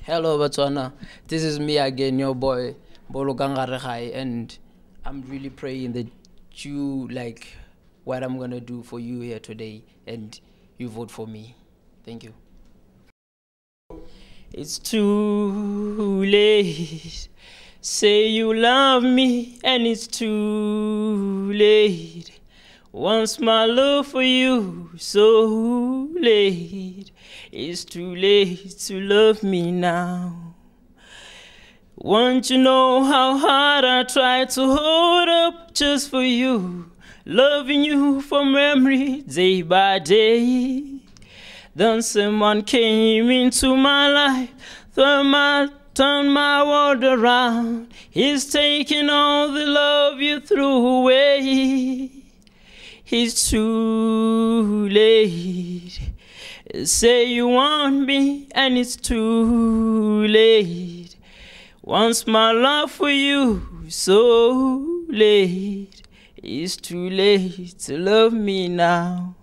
Hello, Botswana. This is me again, your boy, Bolo Gangarehai, and I'm really praying that you like what I'm gonna do for you here today, and you vote for me. Thank you. It's too late. Say you love me, and it's too late. Once my love for you so late. It's too late to love me now. Want you know how hard I try to hold up just for you, loving you from memory day by day. Then someone came into my life, turned my world around. He's taking all the love you threw away. It's too late. Say you want me, and it's too late. Once my love for you so late. It's too late to love me now.